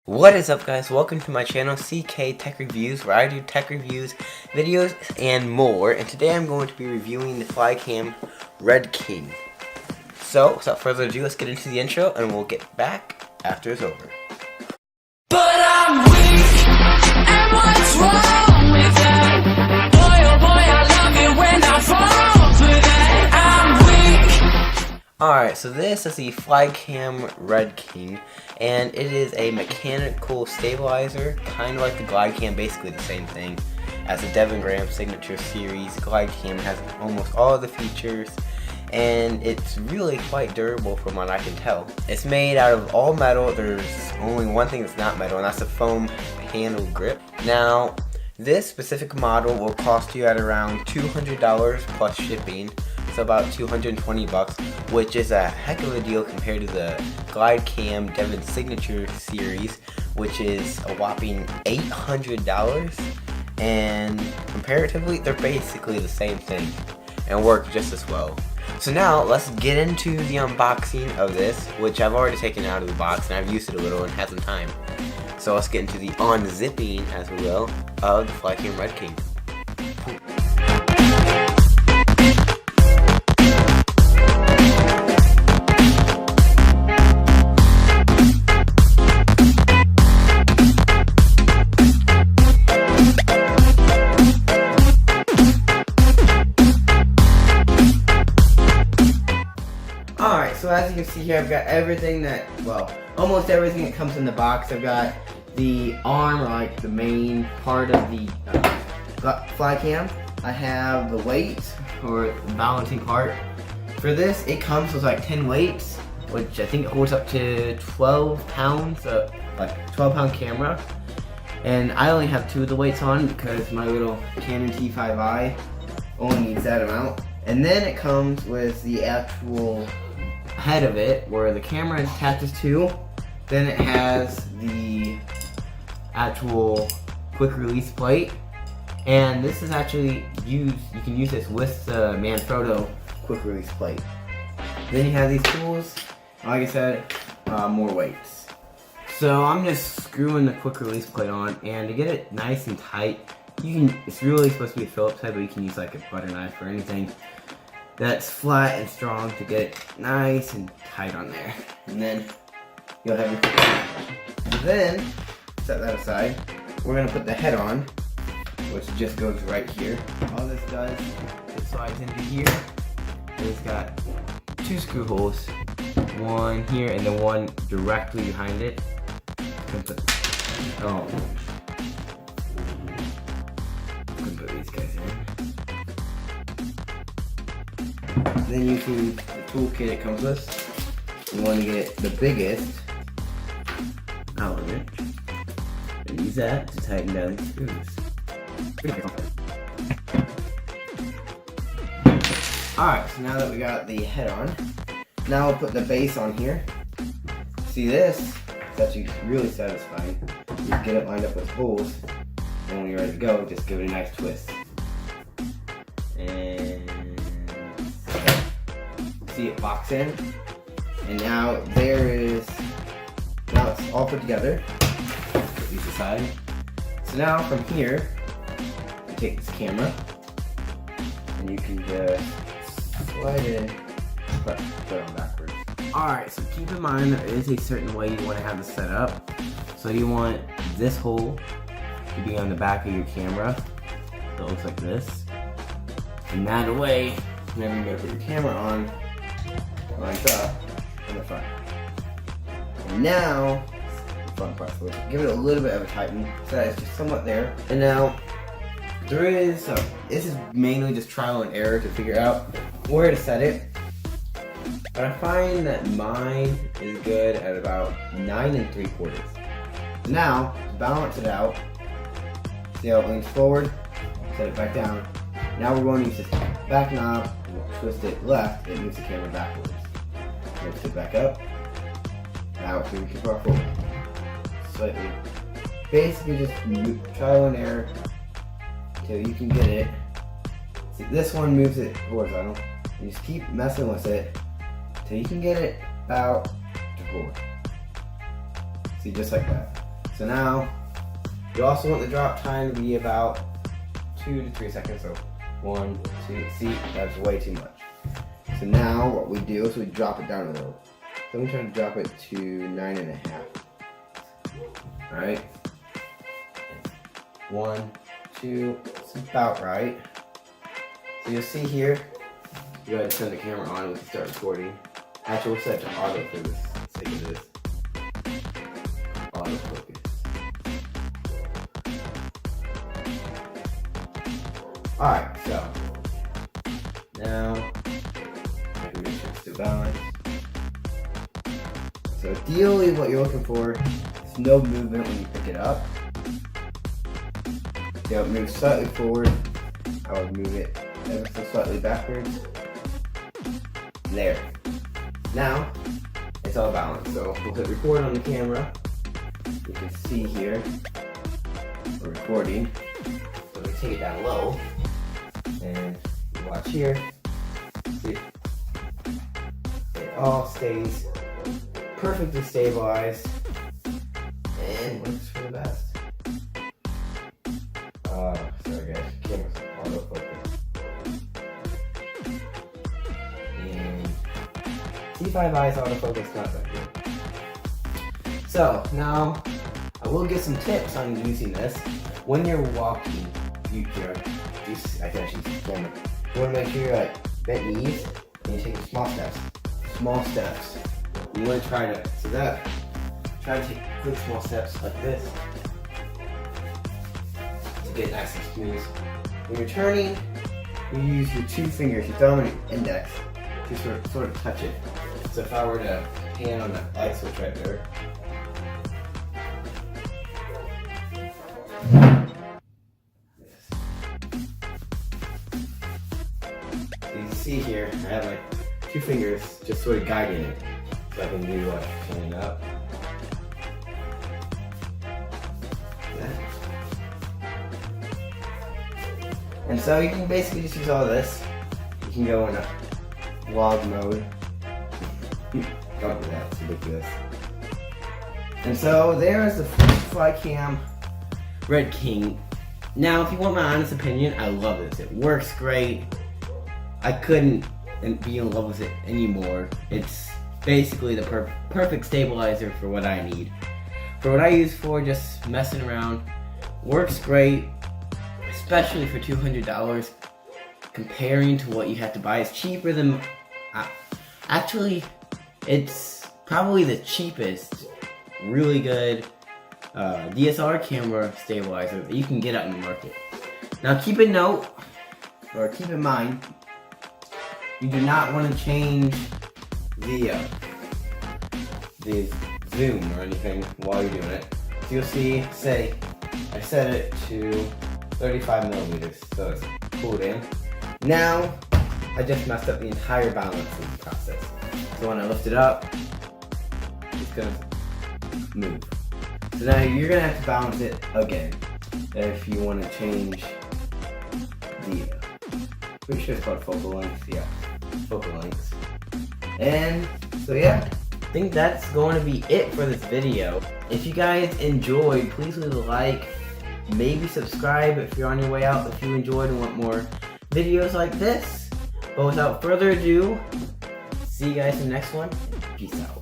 What is up, guys? Welcome to my channel, CK Tech Reviews, where I do tech reviews, videos, and more. And today I'm going to be reviewing the Flycam Redking. So, without further ado, let's get into the intro, and we'll get back after it's over. But I'm weak, and what's wrong with that? Boy, oh boy, I love it when I fall for that. I'm weak. Alright, so this is the Flycam Redking, and it is a mechanical stabilizer, kind of like the Glidecam, basically the same thing as the Devon Graham Signature Series. Glidecam has almost all of the features, and it's really quite durable from what I can tell. It's made out of all metal. There's only one thing that's not metal, and that's the foam handle grip. Now, this specific model will cost you at around $200 plus shipping. So about 220 bucks, which is a heck of a deal compared to the Glidecam Devon Signature Series, which is a whopping $800. And comparatively, they're basically the same thing and work just as well. So now let's get into the unboxing of this, which I've already taken out of the box and I've used it a little and had some time. So let's get into the unzipping, as we will, of the Flycam Redking. Alright, so as you can see here, I've got everything that, well, almost everything that comes in the box. I've got the arm, or like the main part of the Flycam. I have the weight, or the balancing part. For this, it comes with like 10 weights, which I think it holds up to 12 pounds, like 12-pound camera. And I only have 2 of the weights on because my little Canon T5i only needs that amount. And then it comes with the actual head of it, where the camera attaches to. Then it has the actual quick release plate, and this is actually used, you can use this with the Manfrotto quick release plate. Then you have these tools, like I said, more weights. So I'm just screwing the quick release plate on, and to get it nice and tight, it's really supposed to be a Phillips head, but you can use like a butter knife or anything that's flat and strong to get it nice and tight on there. And then you'll have your quick. Then set that aside. We're gonna put the head on, which just goes right here. All this does, it slides into here. And it's got 2 screw holes, one here and then one directly behind it. Oh. I'm gonna put these guys in. Then using the toolkit it comes with, you want to get the biggest out of it, and use that to tighten down the screws. Alright, so now that we got the head on, now we'll put the base on here. See, this is actually really satisfying. You get it lined up with holes, and when you're ready to go, just give it a nice twist. And see it box in, and now now it's all put together. Put these aside. So now from here, you take this camera, and you can just slide it in, put it on backwards. Alright, so keep in mind there is a certain way you want to have this set up. So you want this hole to be on the back of your camera, so it looks like this. And that way, whenever you're going to put your camera on, lines up in the front. And now, the front part, so give it a little bit of a tighten, so that it's just somewhat there. And now, this is mainly just trial and error to figure out where to set it. But I find that mine is good at about 9 3/4. Now, to balance it out, see how it leans forward, set it back down. Now we're going to use this back knob, twist it left, and moves the camera backwards. Lift it back up. Now it's moving too far forward. Slightly. Basically just trial and error until you can get it. See, this one moves it horizontal. You just keep messing with it until you can get it about to forward. See, just like that. So now, you also want the drop time to be about 2 to 3 seconds. So 1, 2, see, that's way too much. So now what we do is we drop it down a little. So I'm trying to drop it to 9.5. Alright. 1, 2, it's about right. So you'll see here, you go ahead and turn the camera on and we can start recording. Actually, we'll set it to auto for this sake of this. Autofocus. Alright, so now I can make sure it's still balanced. So ideally what you're looking for is no movement when you pick it up. So it moves slightly forward. I would move it ever so slightly backwards. There. Now it's all balanced. So we'll hit record on the camera. You can see here we're recording. So we take it down low and you watch here. See, it all stays perfectly stabilized and works for the best. Sorry guys, camera's autofocus. And C5i's autofocus not that good. So now I will give some tips on using this. When you're walking, I can actually film it. You want to make sure you're like bent knees and you're taking small steps. Small steps. You want to try to take quick small steps like this to get nice and smooth. When you're turning, you use your 2 fingers, your thumb and your index, to sort of touch it. So if I were to hand on that light switch right there, so you can see here, I have like 2 fingers just sort of guiding it. So I can do like turning up. And so you can basically just use all this. You can go in a vlog mode. Don't do that, it's ridiculous. And so there's the Flycam Redking. Now if you want my honest opinion, I love this. It works great. I couldn't be in love with it anymore. It's basically the perfect stabilizer for what I need. For what I use for just messing around, works great, especially for $200. Comparing to what you have to buy, it's cheaper than, actually, it's probably the cheapest, really good DSLR camera stabilizer that you can get out in the market. Now keep in mind, you do not want to change the zoom or anything while you're doing it. So you'll see, say, I set it to 35 millimeters, so it's pulled in. Now, I just messed up the entire balancing process. So when I lift it up, it's gonna move. So now you're gonna have to balance it again if you want to change the, pretty sure it's called focal length, yeah, focal lengths. And so yeah, I think that's going to be it for this video. If you guys enjoyed, please leave a like, maybe subscribe if you're on your way out if you enjoyed and want more videos like this. But without further ado, see you guys in the next one. Peace out.